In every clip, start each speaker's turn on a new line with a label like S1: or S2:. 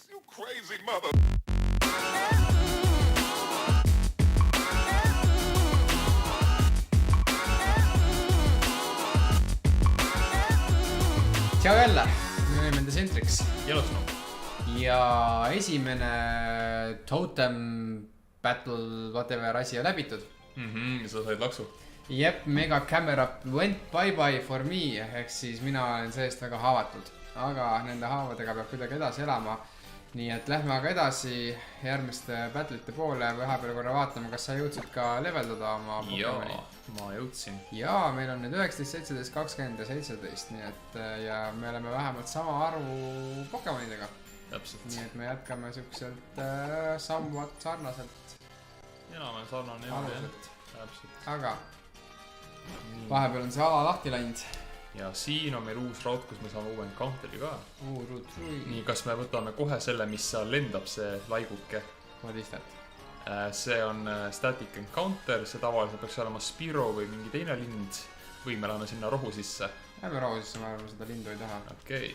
S1: You crazy mother.
S2: Tšau jälle, me olime The Centrics
S3: Jelusno.
S2: ja esimene Totem Battle whatever asi on läbitud.
S3: Sa said laksu.
S2: Jep, mega camera went bye for me, ehk siis mina olen sellest väga haavatud, aga nende haavadega peab kuidagi edasi elama. Nii et lähme aga edasi järgmiste battlite poole, vahepeal korra vaatame, kas sa jõudsid ka leveldada oma Pokemoni.
S3: Jaa, ma jõudsin.
S2: Jaa, meil on nüüd 19, 17, 20 ja 17, nii et ja me oleme vähemalt sama arvu Pokemonidega.
S3: Täpselt.
S2: Nii et me jätkame siukselt somewhat sarnaselt
S3: Enam-vähem sarnane
S2: aluselt.
S3: Täpselt.
S2: Aga vahepeal on see ala lahti läinud.
S3: Ja siin on meil uus raud, kus me saame uue encounteri ka.
S2: Route 3.
S3: Nii, kas me võtame kohe selle, mis seal lendab, see laiguke?
S2: What is that?
S3: See on static encounter, see tavaliselt peaks olema Spiro või mingi teine lind. Või me läheme sinna rohu sisse.
S2: Lähme rahu sisse, ma arvan, seda lindu ei taha.
S3: Okei.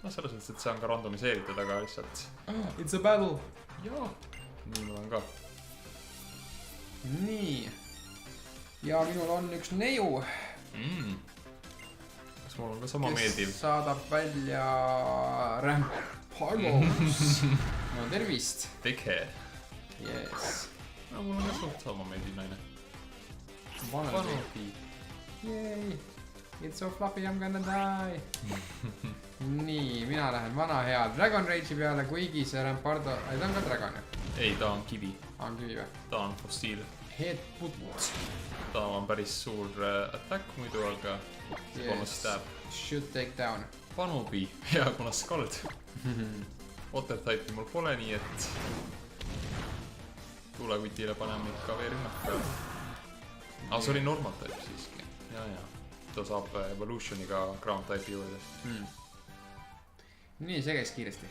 S3: No selles mõttes, et see on ka randomiseeritud, aga lihtsalt.
S2: It's a battle.
S3: Jaa. Nii mul on ka.
S2: Nii. Ja minul on üks neiu.
S3: Kas mul on ka sama meeldiv?
S2: Kes saadab välja Rampagos. No tervist.
S3: Big hair.
S2: Yes.
S3: No mul on ka suht sama meeldiv naine.
S2: Vanupi. Yay. It's so fluffy, I'm gonna die. Nii, mina lähen vana hea Dragon Rage'i peale, kuigi see Rampardo... Ei, ta on ka Dragon ju?
S3: Ei, ta on kivi.
S2: On kivi või?
S3: Ta on fossiil.
S2: Headbutt.
S3: Ta on päris suur attack muidu, aga kuna stab.
S2: Should take down.
S3: Vanubi, hea kuna skald. Water type'i mul pole, nii et tulekutile paneme ikka veerünnak peale. Aga see oli normal type siiski. Ja. Ta saab evolutioniga ground type'i juurde.
S2: Nii, see käis kiiresti.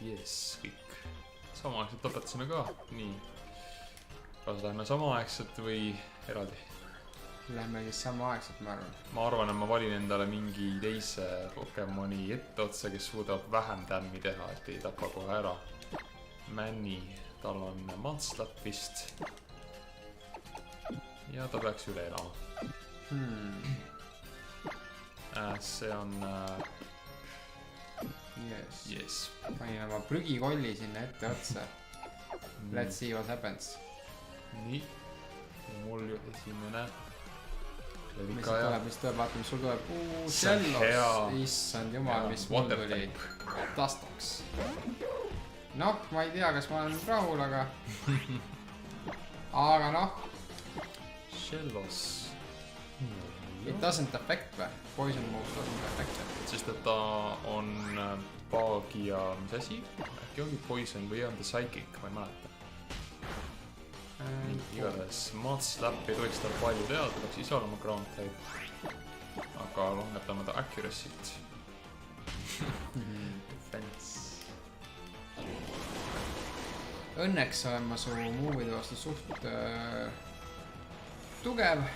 S3: Yes, kõik. Samaaegselt lõpetasime ka. Nii. Kas lähme samaaegselt või eraldi?
S2: Lähme siis samaaegselt, ma arvan.
S3: Ma arvan, et ma valin endale mingi teise Pokemoni etteotsa, kes suudab vähem tämmi teha, et ei tapa kohe ära. Manny, tal on Mudslap vist. Ja ta peaks üle elama. See on... Yes.
S2: Panin oma prügikolli sinna ette otsa. Let's see what happens.
S3: Nii. Mul ju esimene.
S2: Mis tuleb, vaatame, sul tuleb Shellos. Issand jumal, mis mul tuli. Dustox. Noh, ma ei tea, kas ma olen rahul, aga... Aga noh.
S3: Shellos.
S2: It doesn't affect või? Poison moves doesn't affect it.
S3: Sest et ta on paagi ja mis asi? Äkki ongi poison või on ta psychic, ma ei mäleta. Igatahes Mudslap ei tohiks tal palju teha, ta peaks ise olema ground type. Aga langetame ta accuracy't. Defense.
S2: Õnneks olen ma su move'ide vastu suht tugev.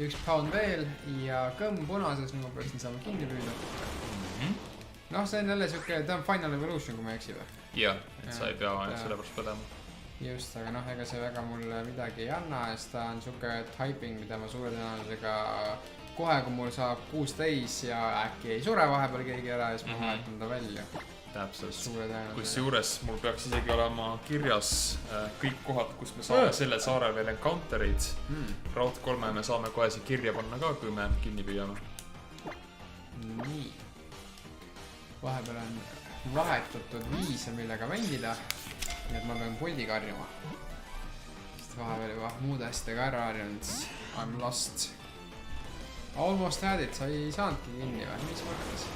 S2: Üks pound veel ja kõmm punases, nüüd ma peaksin saama kinni püüda. Noh, see on jälle siuke, ta on Final Evolution, kui ma ei eksi või?
S3: Jah, et sa ei pea selle pärast põdema.
S2: Just, aga noh, ega see väga mulle midagi ei anna, sest ta on siuke typing, mida ma suure tõenäosusega kohe, kui mul saab 16 ja äkki ei sure vahepeal keegi ära ja siis ma vahetan ta välja.
S3: Täpselt.
S2: Kus
S3: juures mul peaks isegi olema kirjas kõik kohad, kus me saame sellel saarel veel encounterid. Raud 3 me saame kohe see kirja panna ka, kui me kinni püüame.
S2: Nii. Vahepeal on vahetatud viise, millega mängida. Nii et ma pean puldiga harjuma. Sest vahepeal juba muude asjadega ära harjunud. I'm lost. Almost had it, sa ei saanudki kinni või? Mis mõttes?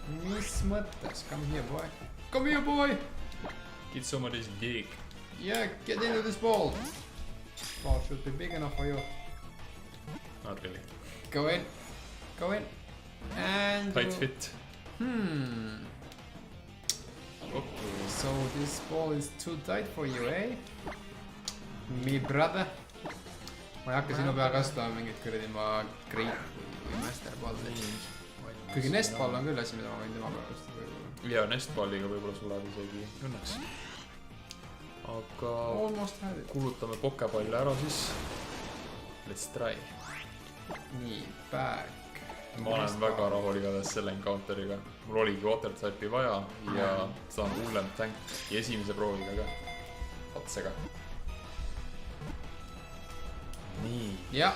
S2: Mis mõttes? Come here, boy. Come here, boy!
S3: Get somebody's dick.
S2: Yeah, get into this ball. Ball should be big enough for you.
S3: Not really.
S2: Go in. Go in. And...
S3: Tight fit.
S2: Okay, so this ball is too tight for you, eh? Me brother. Ma ei hakka sinu peal kasutama mingit kuradi ma Great või Master Balli. Kuigi Nest Ball on küll asi, mida ma võin tema peal kasutada.
S3: ja Nestballiga võib-olla suleb isegi õnneks. Aga
S2: Almost had it.
S3: kulutame Pokeballi ära siis. Let's try.
S2: Nii, back.
S3: Ma olen väga rahul igatahes selle encounteriga. Mul oligi water type'i vaja ja saan hullem tank ja esimese prooviga ka. Otsega. Nii.
S2: Ja.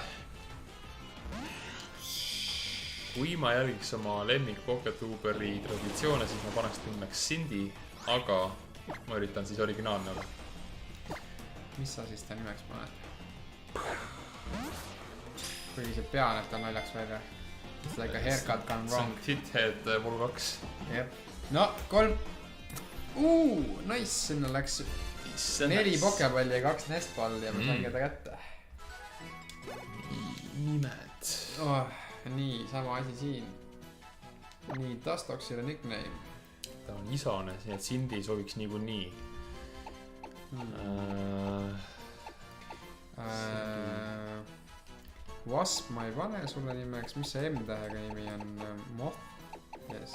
S3: Kui ma jälgiks oma lemmik Poketuberi traditsioone, siis ma paneks nimeks Cindy, aga ma üritan siis originaalne olla.
S2: Mis sa siis ta nimeks paned? Kuigi see pea näeb ta naljaks välja. It's like a haircut gone wrong.
S3: Tithead Vol 2.
S2: Jep. No, 3. Nice, sinna läks 4 Pokeballi ja 2 Nestballi ja ma sain ta kätte.
S3: Nimed.
S2: Nii, sama asi siin. Nii, Dustoxile nickname.
S3: Ta on isane, nii et Cindy sobiks niikuinii.
S2: Wasp ma ei pane sulle nimeks, mis see M-tähega nimi on? Moth? Yes.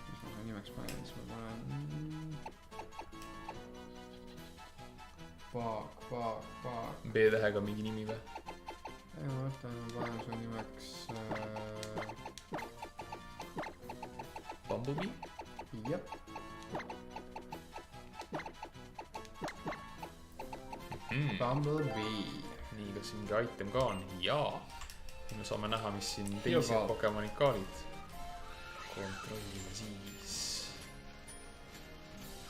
S2: Mis ma nimeks panen, siis ma panen... Paak.
S3: B-tähega mingi nimi või?
S2: Ei, ma mõtlen, ma panen su nimeks...
S3: Bumblebee?
S2: Jep. Bumblebee.
S3: Nii, kas siin mingi item ka on? Jaa. Me saame näha, mis siin teisi Pokemonid ka olid. Kontrollime siis.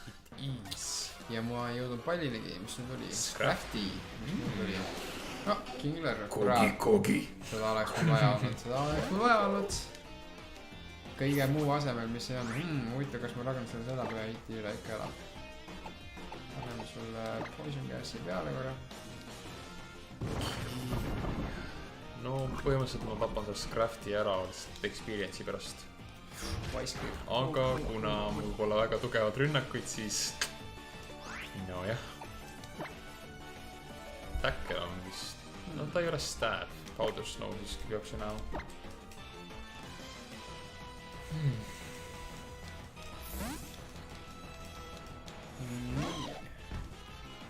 S3: Hit ease.
S2: Ja ma ei jõudnud pallilegi, mis nüüd oli?
S3: Scrafty.
S2: No, Kingler.
S3: Kogi.
S2: Seda oleks mul vaja olnud. Kõige muu asemel, mis see on. Huvitav, kas ma rakendusel seda peale hiti üle ikka elab. Paneme sulle Poison Gassi peale korra.
S3: No põhimõtteliselt ma tapan sellest Scrafty ära experience'i pärast. Aga kuna mul pole väga tugevad rünnakuid, siis... No jah. Tackle on vist... No ta ei ole stab. Powder Snow siis peab see näo.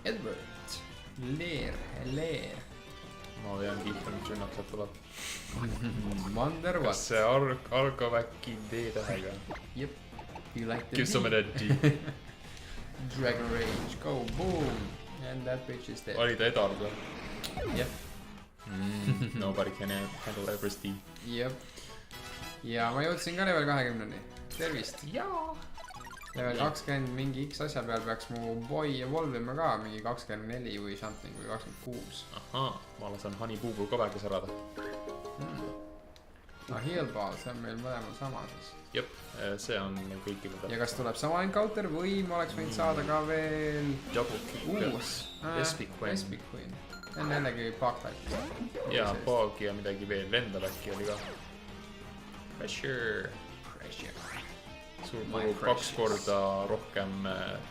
S2: Edward. Leer.
S3: Ma vean kiita, mis rünnak sealt tuleb.
S2: Wonder what?
S3: Kas see algab äkki D-tähega?
S2: Jep. You like the
S3: Give some of that D.
S2: Dragon Rage, go, boom. And that bitch is dead.
S3: Oli ta Edard või?
S2: Jep.
S3: Nobody can handle Everest D.
S2: Jep. Ja ma jõudsin ka level 20-ni. Tervist.
S3: Jaa.
S2: Level 20 mingi X asja peal peaks mu boy evolvima ka mingi 24 või something või 26.
S3: Ahaa, ma lasen Honey Boo Boo ka väikes elada.
S2: No Heal Ball, see on meil mõlemal sama siis.
S3: Jep, see on meil kõikidel.
S2: Ja kas tuleb sama encounter või ma oleks võinud saada ka veel uus
S3: Espic
S2: Queen. On jällegi Bug-type.
S3: Ja Bug ja midagi veel, lendab äkki oli ka. Pressure. Sul kulub 2 korda rohkem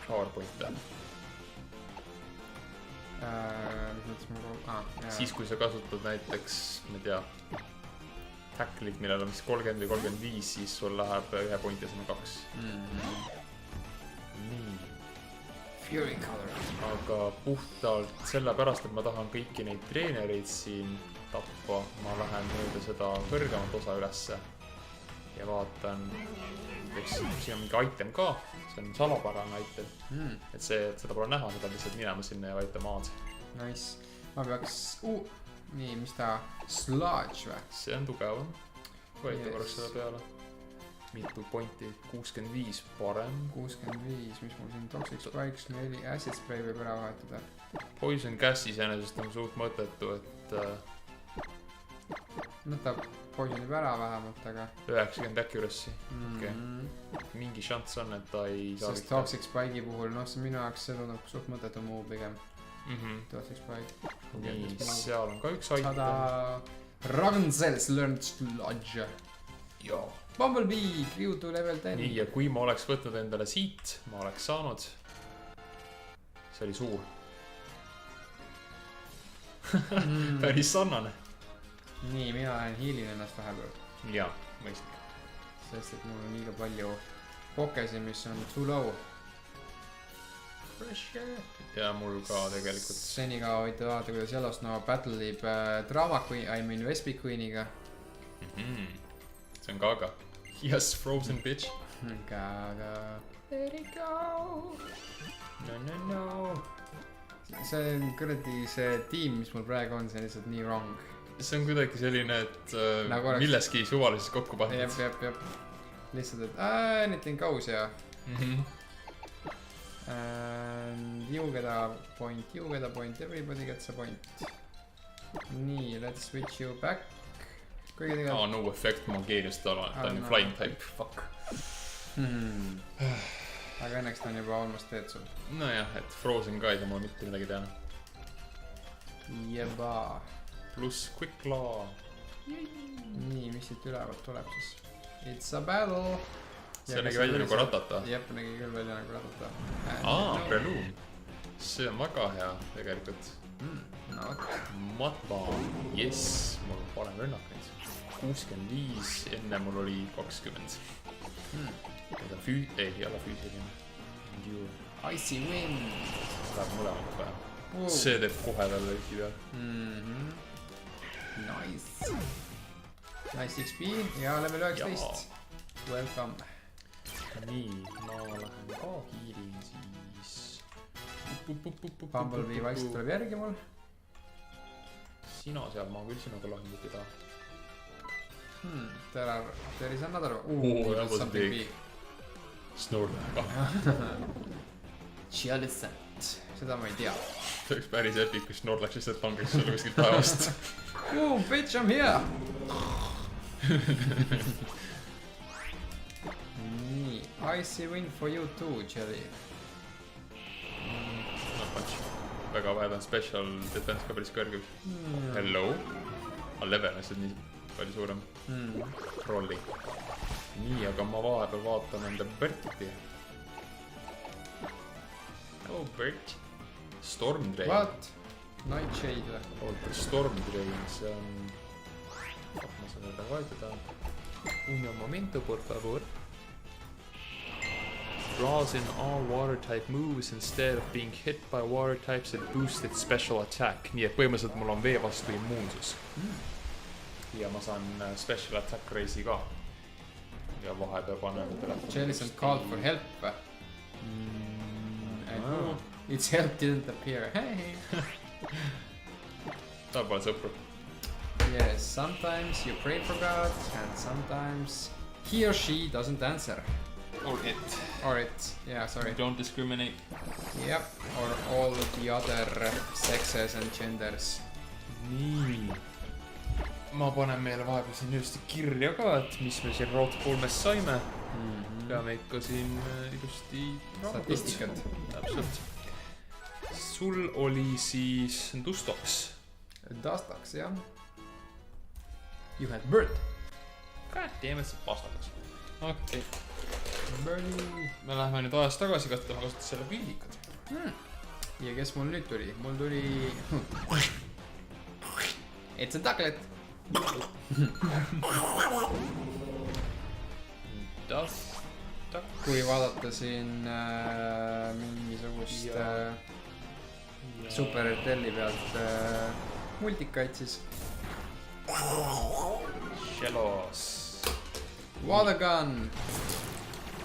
S3: PowerPoint'e. Siis kui sa kasutad näiteks, ma ei tea, tacklit, millel on 30 või 35, siis sul läheb 1 point ja sinna 2. Nii.
S2: Fury Color.
S3: Aga puhtalt sellepärast, et ma tahan kõiki neid treenereid siin tappa, ma lähen mööda seda kõrgemat osa ülesse ja vaatan, siin on mingi item ka, see on salapärane item, et seda pole näha, seda lihtsalt minema sinna ja vaita maad.
S2: Nice. Ma peaks... Nii, mis ta... Sludge või?
S3: See on tugevam. Võita korraks seda peale. Mitu pointi? 65 parem.
S2: 65, mis mul siin Toxic Spikes 4 Acid Spray võib ära vahetada.
S3: Poison Gas iseenesest on suht mõttetu, et...
S2: Võtab Poisonib ära vähemalt, aga...
S3: 90 accuracy. Mingi šants on, et ta ei saa...
S2: Sest Toxic Spike'i puhul, noh, see minu jaoks see tundub suht mõttetu muu pigem. Toxic Spike.
S3: Nii, seal on ka üks item.
S2: Ragnsel's Learned Sludge.
S3: Joo.
S2: Bumblebee, grew to level 10.
S3: Nii, ja kui ma oleks võtnud endale siit, ma oleks saanud. See oli suur. Päris sarnane.
S2: nii, mina lähen hiilin ennast vahepeal.
S3: jaa, mõistlik.
S2: Sest et mul on liiga palju pokesi, mis on too low.
S3: ja mul ka tegelikult.
S2: Senikaua võite vaadata, kuidas Yellowsnow battle'ib Drama Queen, I mean Vespi Queeniga.
S3: See on Gaga. Yes, Frozen bitch.
S2: Gaga. Let it go.
S3: No.
S2: See on kuradi see tiim, mis mul praegu on, see on lihtsalt nii wrong.
S3: See on kuidagi selline, et
S2: Nagu oleks-
S3: milleski suvaliselt kokku pandud.
S2: Jep. Lihtsalt, et anything goes ja. And you get a point, everybody gets a point. Nii, let's switch you back. Kuigi tegelikult...
S3: no effect, ma geeniust olen, ta on ju flying type, fuck.
S2: Aga õnneks ta on juba almost teed sul.
S3: Nojah, et Frozen ka ei saa mulle mitte midagi teha.
S2: Jeba.
S3: Pluss Quick Law.
S2: Nii, mis siit ülevalt tuleb siis? It's a battle.
S3: See nägi välja nagu Ratata.
S2: Jep, nägi küll välja nagu Ratata.
S3: Preluum. See on väga hea tegelikult.
S2: No vot.
S3: Matma, jess, mul on parem rünnak nüüd. 65, enne mul oli 20. Need on ei ole füüsiline.
S2: Icy Wind.
S3: Läheb mõlemad vaja. See teeb kohe talle üki peal.
S2: Nice. Nice XP ja level 19. Welcome.
S3: Nii, ma lähen ka hiilin siis.
S2: Bumblebee vaikselt tuleb järgi mul.
S3: Sina seal, ma küll sinuga lahingud ei taha.
S2: There is another.
S3: That was big. Snorlax.
S2: Chalicent. Seda ma ei tea.
S3: See oleks päris epic, kui Snorlax lihtsalt langeks sulle kuskilt päevast.
S2: Bitch, I'm here! Nii, Icy Wind for you too, Jelly.
S3: Väga vaja on special defense ka päris kõrgem. Hello? Level on lihtsalt nii palju suurem. Rolli. Nii, aga ma vahepeal vaatan enda Berti. Oh, Bert. Storm Drain.
S2: What? Nightshade või?
S3: Oota, Storm Drain, see on... Ma saan seda vaidada. Un momento, por favor. Draws in all water type moves instead of being hit by water types that boost its special attack. Nii et põhimõtteliselt mul on vee vastu immuunsus. Ja ma saan special attack race'i ka. Ja vahepeal panen telefoni.
S2: Jellicent called for help või? Its help didn't appear. Hey!
S3: Ta pole sõpru.
S2: Yes, sometimes you pray for God and sometimes he or she doesn't answer.
S3: Or it.
S2: Or it, yeah, sorry.
S3: Don't discriminate.
S2: Yep, or all the other sexes and genders.
S3: Nii. Ma panen meile vahepeal siin just kirja ka, et mis me siin Road 3-s saime. Peame ikka siin ilusti
S2: Statistikat.
S3: Täpselt. Sul oli siis Dustox.
S2: Dustox, jah. You had bird.
S3: God damn it, see pastakas. Okei.
S2: Birdie.
S3: Me läheme nüüd ajas tagasi, katsetame kasutada selle pillikad.
S2: Ja kes mul nüüd tuli? Mul tuli... It's a ducklet. Kui vaadata siin mingisugust Super RTL-i pealt multikaid, siis
S3: Shellos.
S2: Watergun!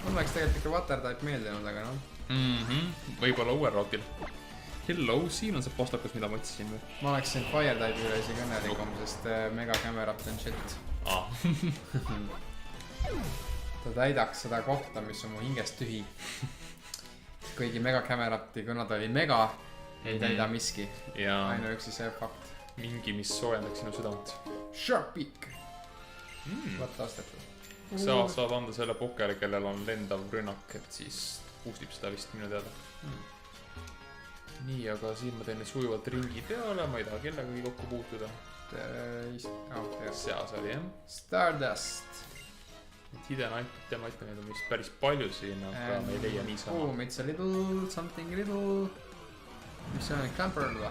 S2: Mul oleks tegelikult ikka water type meeldinud, aga noh.
S3: Võib-olla uuel rootil. Hello, siin on see postakas, mida ma otsisin või?
S2: Ma oleksin fire type üle isegi õnnelikum, sest mega camerapt on shit. Ta täidaks seda kohta, mis on mu hingest tühi. Kuigi mega camerapti, kuna ta oli mega, ei täida miski. Ainuüksi see fakt.
S3: Mingi, mis soojendaks sinu südant.
S2: Sharp Peak! Vaata astetud.
S3: Sa saad anda selle pokele, kellel on lendav rünnak, et siis boostib seda vist minu teada. Nii, aga siin ma teen nüüd sujuvalt ringi peale, ma ei taha kellegagi kokku puutuda. Seal see oli, jah.
S2: Stardust.
S3: Hidden item neid on vist päris palju siin, aga me ei leia niisama.
S2: It's a little, something little. Mis see on, Camper või?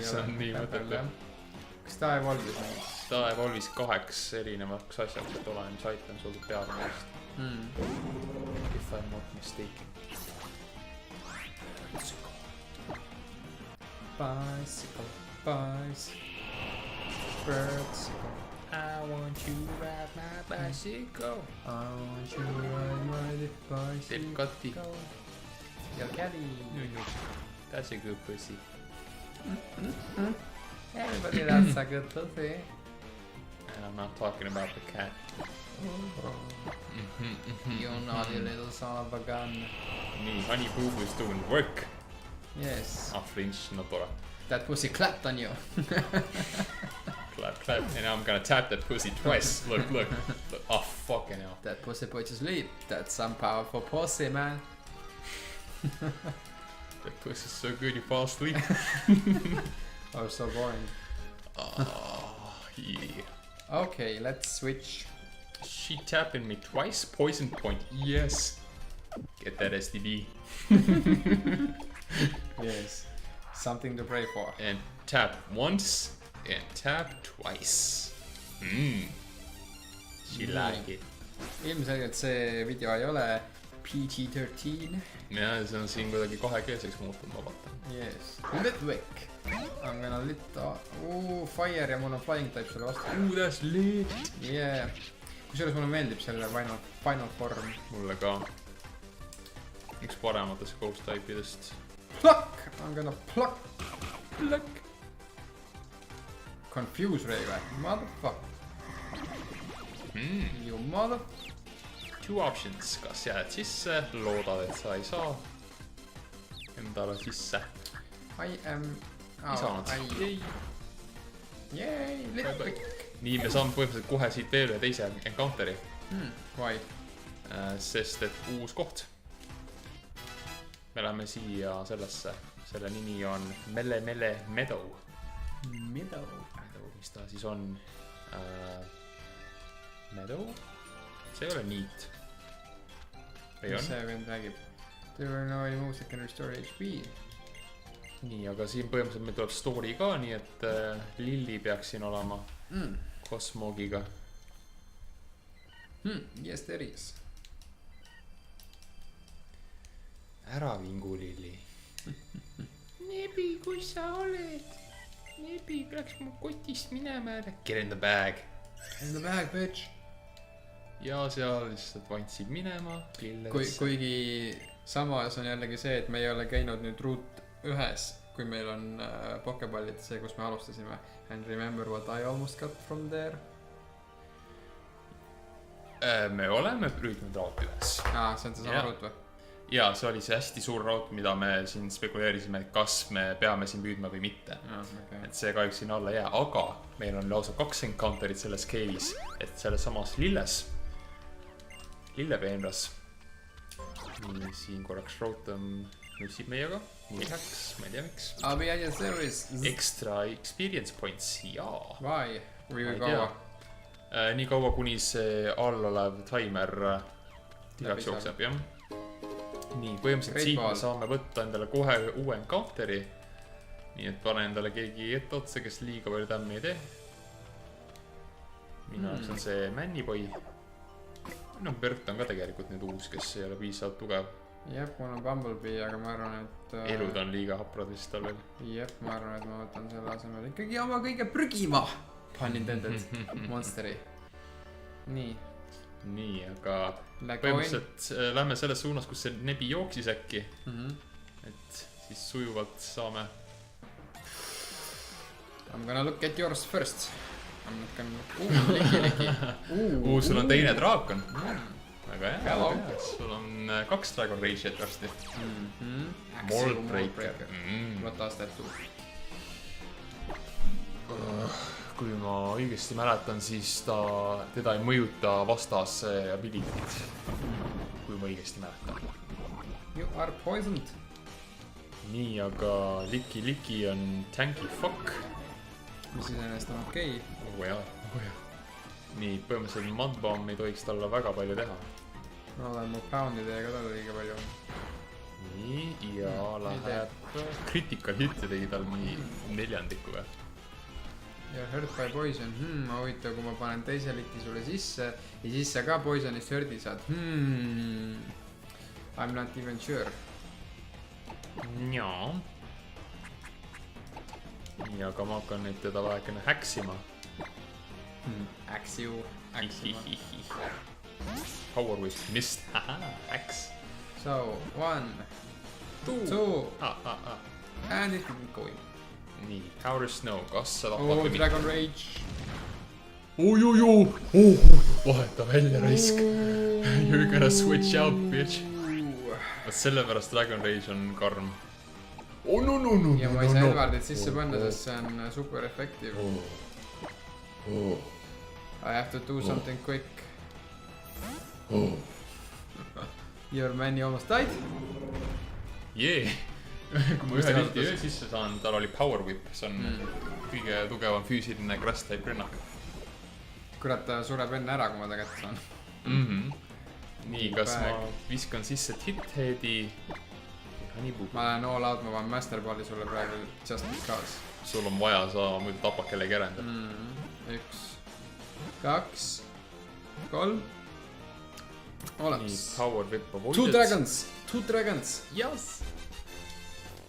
S3: See on nii mõttetu.
S2: Kas ta evolvis näiteks?
S3: ta evolvis 8 erinevaks asjaks, et olen mis item sul peale meelest. If I'm not mistaken.
S2: Bicycle, bicycle.
S3: I want you to ride my bicycle.
S2: I want you to ride my bicycle.
S3: Teeb Kati.
S2: Your caddy.
S3: That's a good pussy.
S2: Everybody loves a good pussy.
S3: And I'm not talking about the cat.
S2: You naughty little son of a gun.
S3: Nii, Honey Boo Boo's doing work.
S2: Yes.
S3: Ah, flinch, no tore.
S2: That pussy clapped on you.
S3: Clap, clap. And now I'm gonna tap that pussy twice. Look, look. Oh, fucking hell.
S2: That pussy put you to sleep. That's some powerful pussy, man.
S3: That pussy's so good you fall asleep.
S2: Oh, so boring.
S3: Oh, yeah.
S2: Okay, let's switch.
S3: She tapping me twice. Poison point. Yes. Get that STD.
S2: Yes. Something to pray for.
S3: And tap once. And tap twice. She like it.
S2: Ilmselgelt see video ei ole PG-13.
S3: Ja, see on siin kuidagi kahekeelseks muutunud, ma vaatan.
S2: Yes. Litwick. I'm gonna lit... Fire ja mul on flying type selle vastu.
S3: That's lit.
S2: Yeah. Kusjuures mulle meeldib selle final form.
S3: Mulle ka. Üks parematest ghost type'idest.
S2: Pluck! I'm gonna pluck. Pluck. Confuse Ray või? Motherfuck. You mother...
S3: Two options. Kas jääd sisse, loodad, et sa ei saa endale sisse.
S2: I am...
S3: Ei saanud.
S2: Yay, Litwick.
S3: Nii, me saame põhimõtteliselt kohe siit veel ühe teise encounteri.
S2: Why?
S3: Sest et uus koht. Me läheme siia sellesse. Selle nimi on Mele Meadow.
S2: Meadow.
S3: Mis ta siis on? Meadow? See ei ole neat. Või on?
S2: See vend räägib. There are no any moves that can restore HP.
S3: Nii, aga siin põhimõtteliselt meil tuleb story ka, nii et Lilli peaks siin olema Cosmogiga.
S2: Yes, there is.
S3: Ära vingu, Lilli. Nebi, kus sa oled? Nebi peaks mu kotist minema ära. Get in the bag.
S2: In the bag, bitch.
S3: Ja seal lihtsalt vantsid minema.
S2: Kuigi samas on jällegi see, et me ei ole käinud nüüd Route 1, kui meil on pokeballid, see kus me alustasime. And remember what I almost got from there?
S3: Me oleme püüdnud raut üles.
S2: See on see sama raut või?
S3: Ja, see oli see hästi suur raut, mida me siin spekuleerisime, et kas me peame siin püüdma või mitte.
S2: Okay.
S3: Et see kahjuks siin alla jää, aga meil on lausa 2 encounterit selles cave'is, et selles samas lillepeenras. Nii, siin korraks Rotom nussib meiega. Nii läheks, ma ei tea miks.
S2: I'll be at your service.
S3: Extra experience points, jaa.
S2: Why? Või kaua?
S3: Nii kaua, kuni see all olev timer tihaks jookseb, jah. Nii, põhimõtteliselt siit me saame võtta endale kohe uue encounteri. Nii, et pane endale keegi etteotsa, kes liiga palju tämmi ei tee. Minu jaoks on see Manniboi. No, Bert on ka tegelikult nüüd uus, kes ei ole piisavalt tugev.
S2: Jep, mul on Bumblebee, aga ma arvan, et...
S3: Elud on liiga haprad vist tal veel.
S2: Jep, ma arvan, et ma võtan selle asemel ikkagi oma kõige prügima. Pun intended. Monsteri. Nii.
S3: Nii, aga põhimõtteliselt lähme selles suunas, kus see Nebi jooksis äkki. Et siis sujuvalt saame.
S2: I'm gonna look at yours first. I'm not gonna... Liki.
S3: Sul on teine draakon. Väga hea. Sul on 2 Dragon Rage'it varsti. Mold Breaker.
S2: What does that do?
S3: Kui ma õigesti mäletan, siis teda ei mõjuta vastas ability'd. Kui ma õigesti mäletan.
S2: You are poisoned.
S3: Nii, aga Liki on tanky fuck.
S2: Mis iseenesest on okei.
S3: Oh jaa. Nii, põhimõtteliselt Mudbomb ei tohiks talle väga palju teha.
S2: Ma olen mu poundidega talle liiga palju.
S3: Nii, ja läheb critical hit ja tegi tal nii 4. või?
S2: You are hurt by poison. Huvitav, kui ma panen teise liki sulle sisse ja siis sa ka poisonist hurt'i saad. I'm not even sure.
S3: Jaa. Nii, aga ma hakkan nüüd teda vähekene häksima.
S2: Äksima.
S3: Power with mist. Häks.
S2: So, 1, 2, and it didn't go in.
S3: Nii, Powder Snow, kas sa tahad
S2: Oh, Dragon Rage.
S3: Vaheta välja raisk. You're gonna switch out, bitch. Sellepärast Dragon Rage on karm. No.
S2: Ja ma ei saa Edwardit sisse panna, sest see on super effective. I have to do something quick. Your mani almost died.
S3: Jee. Kui ma ühe liti ühe sisse saan, tal oli Power Whip. See on kõige tugevam füüsiline grass type rünnak.
S2: Kurat, ta sureb enne ära, kui ma ta kätte saan.
S3: Nii, kas ma viskan sisse Titheadi?
S2: Ma lähen all out, ma panen Master Balli sulle praegu just because.
S3: Sul on vaja, sa muidu tapad kellegi järenda.
S2: 1, 2, 3. Olemas.
S3: Nii, Power Whip of
S2: 2 dragons.
S3: Yes!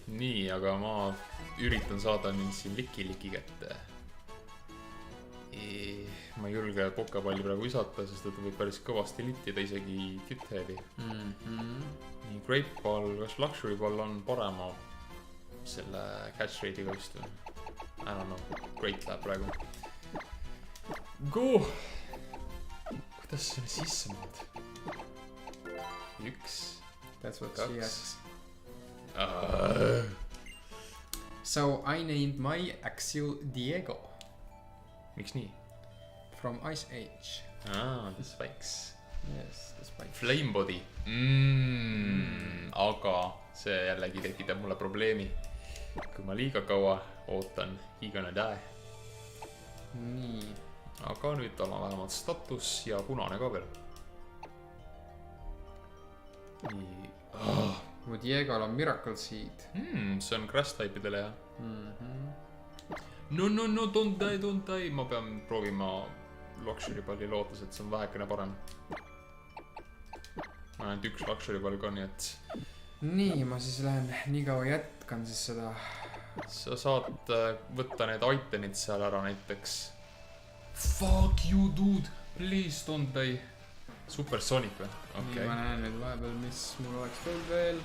S3: Nii, aga ma üritan saada nüüd siin liki kätte. Ma ei julge pokapalli praegu visata, sest ta võib päris kõvasti littida isegi Titheadi. Nii, Great Ball, kas Luxury Ball on parema selle catch rate'iga vist või? I don't know, Great läheb praegu. Go! Kuidas sinna sisse mõnd? 1,
S2: That's what
S3: 2.
S2: she asks. So I named my Axel Diego.
S3: Miks nii?
S2: From Ice Age.
S3: The Spikes.
S2: Yes, the Spikes.
S3: Flame Body. Aga see jällegi tekitab mulle probleemi. Kui ma liiga kaua ootan, he gonna die.
S2: Nii.
S3: Aga nüüd tal on vähemalt status ja punane ka veel. Nii.
S2: Mu Diegol on Miracle Seed.
S3: See on grass type'idele jah. No, don't die. Ma pean proovima Luxury Balli lootes, et see on vähekene parem. Ma olen ainult 1 Luxury Ball ka, nii et...
S2: Nii, ma siis lähen nii kaua jätkan siis seda.
S3: Sa saad võtta need itemid seal ära näiteks. Fuck you, dude! Please don't die. Supersonic või?
S2: Nii, ma näen nüüd vahepeal, mis mul oleks tulnud veel.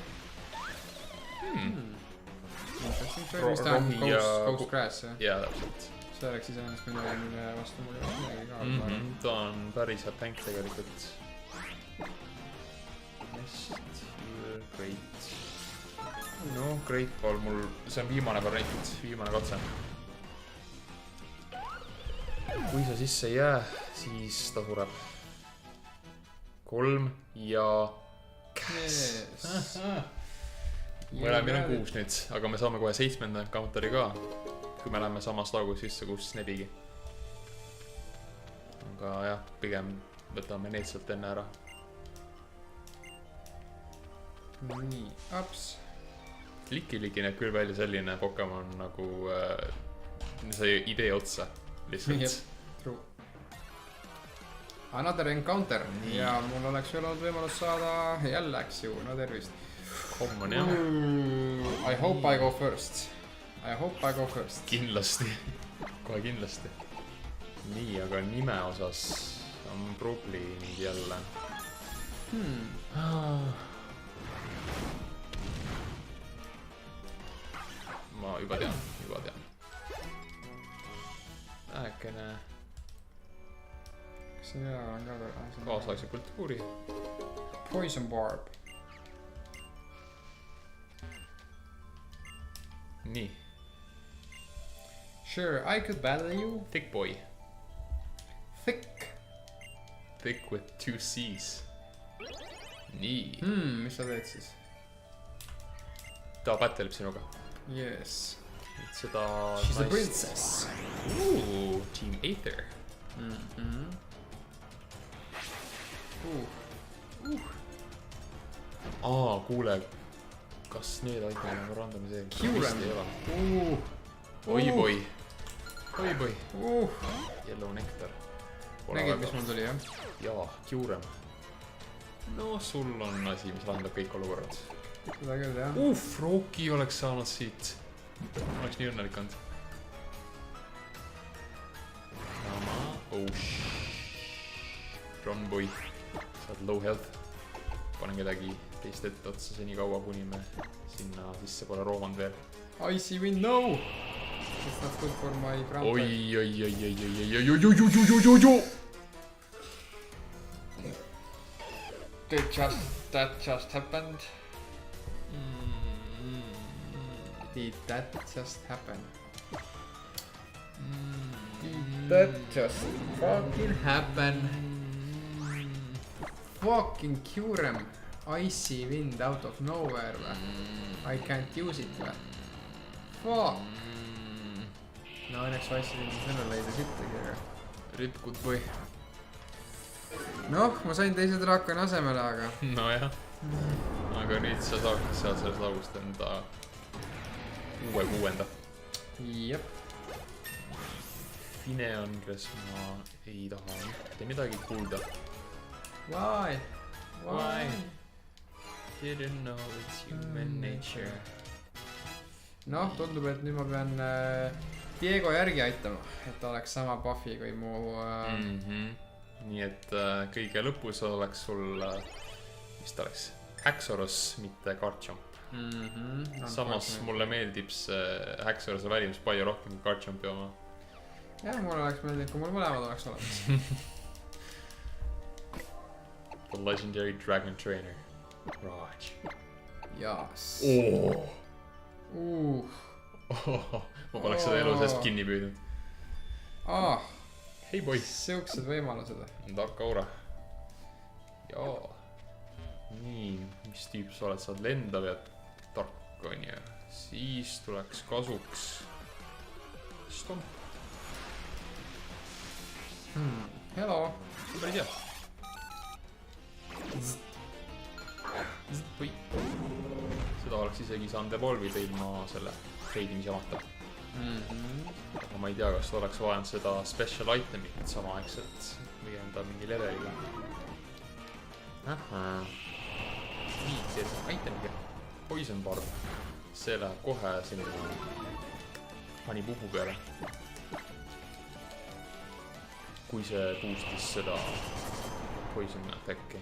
S2: Mis ta on? Ghost Grass, jah?
S3: Jaa, täpselt.
S2: See oleks iseenesest midagi, mille vastu mul ei oleks midagi ka.
S3: Ta on päris hea tank tegelikult. Great. No, Great Ball mul, see on viimane variant, viimane katse. Kui sa sisse ei jää, siis ta sureb. 3 ja... Cass! Mõlemil on 6 nüüd, aga me saame kohe 7. counteri ka. Kui me läheme samas laugus sisse, kus nebigi. Aga jah, pigem võtame need sealt enne ära.
S2: Nii, ups.
S3: Liki näeb küll välja selline Pokemon nagu see idee otsa lihtsalt.
S2: True. Another encounter. Ja mul oleks veel olnud võimalus saada jälle Axew, no tervist.
S3: Common jah.
S2: I hope I go first.
S3: Kindlasti. Kohe kindlasti. Nii, aga nime osas on probleemid jälle. Ma juba tean. Äkene
S2: Kas see hea on ka veel?
S3: kaasaegse kultuuri.
S2: Poison Barb.
S3: Nii.
S2: Sure, I could battle you.
S3: Thick boy.
S2: Thick.
S3: Thick with 2 C's. Nii.
S2: Mis sa teed siis?
S3: Ta battleb sinuga.
S2: Yes.
S3: Et seda...
S2: She's a princess.
S3: Team Aether. Kuule. Kas need itemid on randomiseeritud?
S2: Kyurem.
S3: Oi boi. oi või. Yellow Nectar.
S2: Nägid, mis mul tuli, jah?
S3: Jaa, Kyurem. No sul on asi, mis lahendab kõik olukorrad.
S2: Seda küll, jah.
S3: Rooki oleks saanud siit. Oleks nii õnnelik olnud. Run boy. Saad low health. Panen kedagi teist ette otsa seni kaua, kuni me sinna sisse pole roomanud veel.
S2: Icy wind, no! It's not good for my front. That just happened. Did that just happen? Did that just fucking happen? Fucking Kyurem. Icy wind out of nowhere. I can't use it. Fuck. No õnneks Icy windi sellel leidis ühtegi, aga
S3: Rip good boy.
S2: noh, ma sain teise draakoni asemele, aga
S3: Nojah. Aga nüüd sa saad sellest laugust enda uue kuuenda.
S2: jep.
S3: Fineon, kes ma ei taha mitte midagi kuulda.
S2: Why?
S3: Why? Didn't know it's human nature.
S2: noh, tundub, et nüüd ma pean Diego järgi aitama, et ta oleks sama buff'i kui mu
S3: Nii et kõige lõpus oleks sul, mis ta oleks, Haxorus, mitte Garchomp. Samas mulle meeldib see Haxoruse välimus palju rohkem kui Garchompi oma.
S2: jah, mulle oleks meeldinud, kui mul mõlemad oleks olemas.
S3: The legendary dragon trainer, Raj.
S2: Jaas.
S3: Ma poleks seda elu seest kinni püüdnud. Hei boy.
S2: Siuksed võimalused.
S3: Dark Aura. Jaa. Nii, mis tüüp sa oled? Saad lendav ja tark on ja siis tuleks kasuks Stomp.
S2: Hello.
S3: See päris hea. Või. Seda oleks isegi saanud evolvida ilma selle treidimisjamata. Aga ma ei tea, kas oleks vajanud seda special itemit samaaegselt või on ta mingi leveliga. Nii, see on itemiga. Poison Barb. See läheb kohe sinna Hanipuhu peale. Kui see boostis seda Poison Attacki.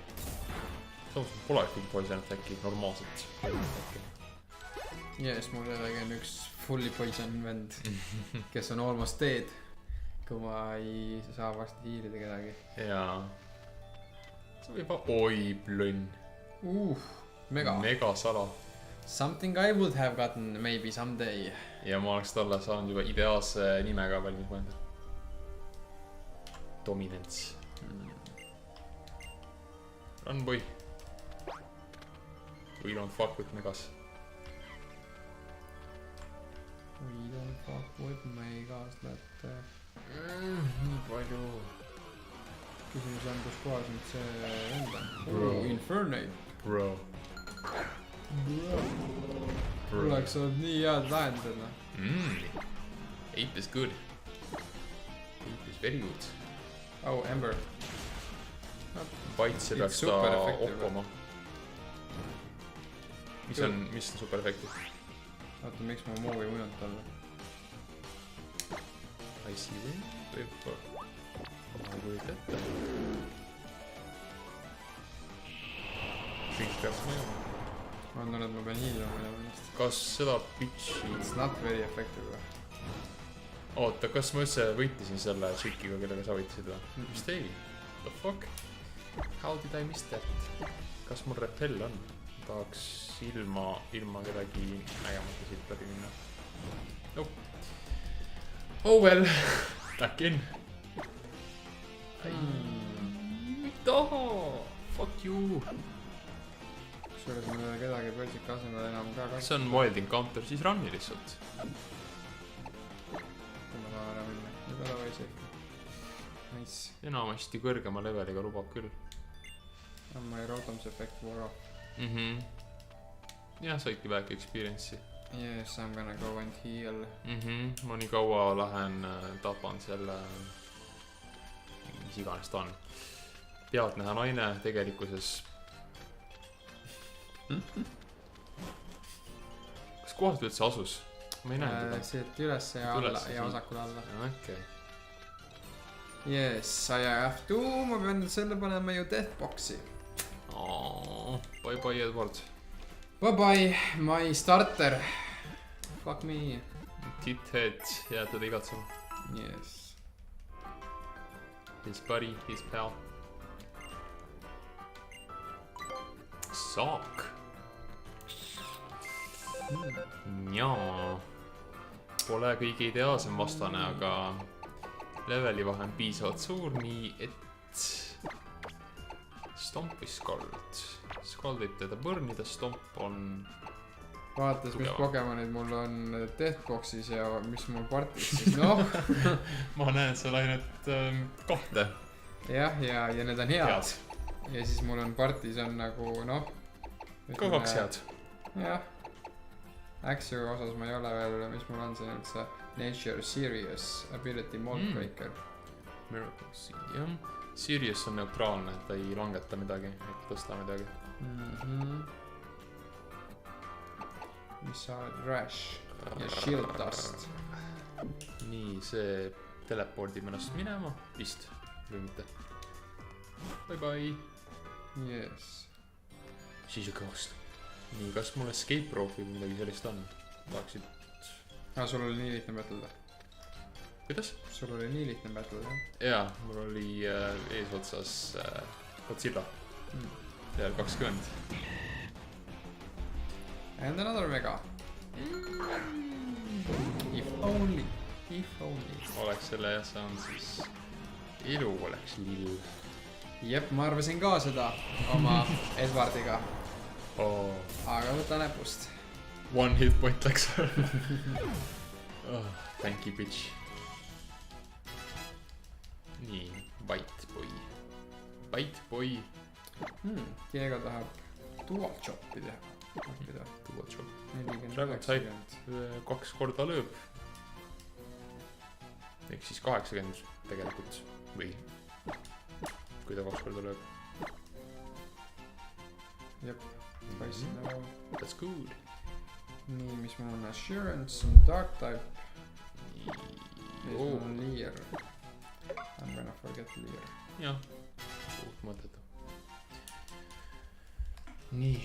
S3: Samas pole kõik Poison Attacki normaalselt Poison Attacki.
S2: Yes, mul jällegi on üks fully poison vend, kes on almost dead, kui ma ei saa varsti hiilida kedagi.
S3: Jaa. See võib oi plönn.
S2: Mega.
S3: Mega sala.
S2: Something I would have gotten maybe someday.
S3: Ja ma oleks talle saanud juba ideaalse nimega valmis mõelda. Dominance. Run boy. We don't fuck with Megas.
S2: We don't fuck with Megas, nii palju. Küsimus on, kus kohas nüüd see enda. Infernate.
S3: Bro.
S2: Oleks olnud nii head lahendada.
S3: Ape is good. Ape is very good.
S2: Oh, Ember.
S3: Baitse peaks ta oppama. Mis on super efektiv?
S2: Vaata, miks ma moovi mõjunud talle.
S3: I see wind. Võib-olla. Ma võid ette. Kõik peaks mõjuma.
S2: Ma annan, et ma pean hiilima ennast.
S3: Kas seda pitchi...
S2: It's not very effective.
S3: Oota, kas ma üldse võitisin selle tšikiga, kellega sa võitisid või? Mis tegi? The fuck? How did I miss that? Kas mul repel on? Tahaks ilma kedagi nägemata siit läbi minna. Nope. Oh well. Back in. Ei taha. Fuck you.
S2: Kusjuures ma ei ole kedagi pörsika asemel enam ka
S3: see on wild encounter, siis runni lihtsalt.
S2: Kui ma tahan ära minna. Nüüd ole või isegi. Nice.
S3: Enamasti kõrgema leveliga lubab küll.
S2: On my rotoms effect wore off.
S3: Jah, saidki back experience'i.
S2: Yes, I'm gonna go and heal.
S3: Ma nii kaua lähen tapan selle, mis iganes ta on. Pealtnäha naine tegelikkuses. Kas kohalt üldse asus? Ma ei näe teda.
S2: Siit üles ja alla ja vasakule alla.
S3: Okay.
S2: Yes, I have to. Ma pean nüüd selle panema ju Deathboxi.
S3: Bye bye Edward.
S2: Bye bye, my starter. Fuck me.
S3: Tithead, jääd teda igatsema.
S2: Yes.
S3: His buddy, his pal. Saak. Jaa. Pole kõige ideaalsem vastane, aga leveli vahe on piisavalt suur, nii et Stomp või Scald. Scald võib teda põrnida, Stomp on
S2: Vaatas, mis Pokemonid mul on Deathboxis ja mis mul partis siis, noh.
S3: Ma näen seal ainult kahte.
S2: Jah, ja need on head. Ja siis mul on partis on nagu, noh.
S3: Ka kaks head.
S2: Jah. Axio osas ma ei ole veel, mis mul on siin üldse Nature Serious Ability Mold Breaker.
S3: Miracle Seed, jah. Serious on neutraalne, ta ei langeta midagi, ei tõsta midagi.
S2: Mis sa oled Rash ja Shield Dust.
S3: Nii, see telepordib ennast minema, vist, või mitte. Bye bye.
S2: Yes.
S3: She's a ghost. Nii, kas mul escape rope või midagi sellist on? Tahaksid...
S2: sul oli nii lihtne battle,
S3: Kuidas?
S2: Sul oli nii lihtne battle, jah?
S3: Jaa, mul oli eesotsas Godzilla. Level 20.
S2: And another mega. If only.
S3: Oleks selle jah saanud, siis elu oleks lill.
S2: Jep, ma arvasin ka seda oma Edwardiga. Aga võta näpust.
S3: One hit point läks. Thank you, bitch. Nii, Bite Boy.
S2: Diego tahab dual chopi teha.
S3: Dual chop.
S2: 40,
S3: Dragon Type 2 korda lööb. Ehk siis 80 tegelikult. Või kui ta 2 korda lööb.
S2: Jep. No.
S3: That's good.
S2: Nii, mis mul on Assurance, on Dark Type. Mis mul on Leer. I'm gonna forget Leer.
S3: Jah, suht mõttetu. Nii.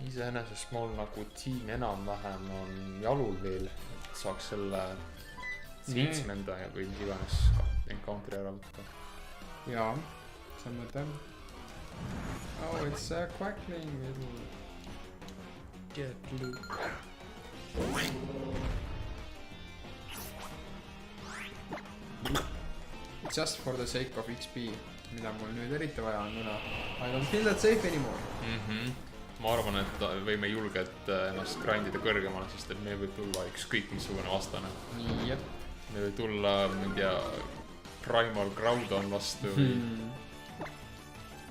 S3: Iseenesest mul nagu tiim enam-vähem on jalul veel, et saaks selle 7. ja või mis iganes encounteri ära võtta.
S2: Jaa, see on mõte. Oh, it's a Quackling little...
S3: Get blue.
S2: Just for the sake of XP, mida mul nüüd eriti vaja on, kuna I don't feel that safe anymore.
S3: Ma arvan, et võime julgelt ennast grindida kõrgemale, sest et meil võib tulla ükskõik missugune vastane.
S2: Jep.
S3: Meil võib tulla, ma ei tea, Primal Groudon vastu või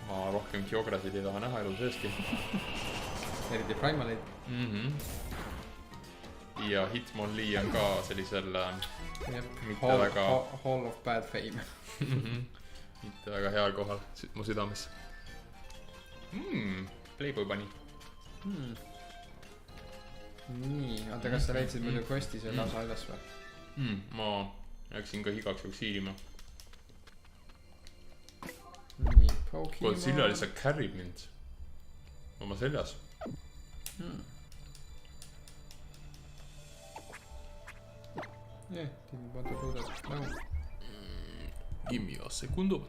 S3: ma rohkem Kyogresid ei taha näha elu seeski.
S2: Eriti Primaleid.
S3: Ja Hitmonlee on ka sellisel mitte
S2: Hall,
S3: väga
S2: Hall of Bad Fame.
S3: mitte väga heal kohal mu südames. Playboy Bunny.
S2: Nii, oota, kas sa leidsid muidu questi selle osa üles või?
S3: Ma läksin ka igaks juhuks hiilima.
S2: Nii, Pokemon.
S3: Godzilla lihtsalt carryb mind oma seljas.
S2: Didn't want to do that. No.
S3: Give me a segundo.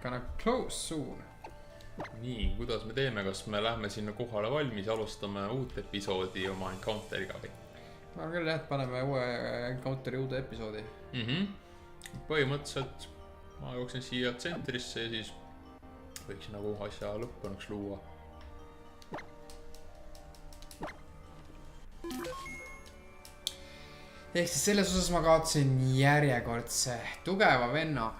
S2: Gonna close soon.
S3: Nii, kuidas me teeme, kas me lähme sinna kohale valmis, alustame uut episoodi oma Encounteriga või?
S2: Ma arvan küll jah, et paneme uue Encounteri uude episoodi.
S3: Põhimõtteliselt ma jooksen siia tsentrisse ja siis võiks nagu asja lõppunuks luua.
S2: Ehk siis selles osas ma kaotasin järjekordse tugeva venna.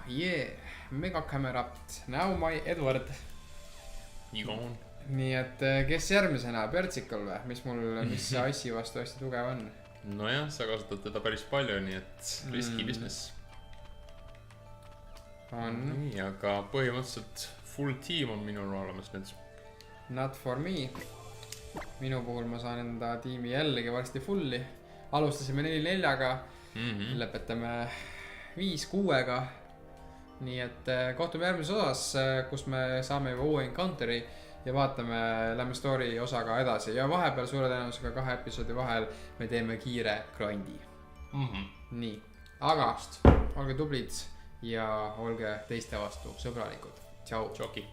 S2: Megakamerapt. Now my Edward.
S3: Igon.
S2: nii et kes järgmisena, Pertsikal või? Mis see Ice'i vastu hästi tugev on?
S3: Nojah, sa kasutad teda päris palju, nii et riski business.
S2: On.
S3: Nii, aga põhimõtteliselt full team on minul olemas nüüd.
S2: Not for me. Minu puhul ma saan enda tiimi jällegi varsti fulli. Alustasime 4-4-ga, lõpetame 5-6-ga. Nii et kohtume järgmises osas, kus me saame juba uue encounteri ja vaatame, lähme story osaga edasi ja vahepeal suure tõenäosusega 2 episoodi vahel me teeme kiire grindi. Nii, aga olge tublid ja olge teiste vastu sõbralikud. Tšau.
S3: Tšoki.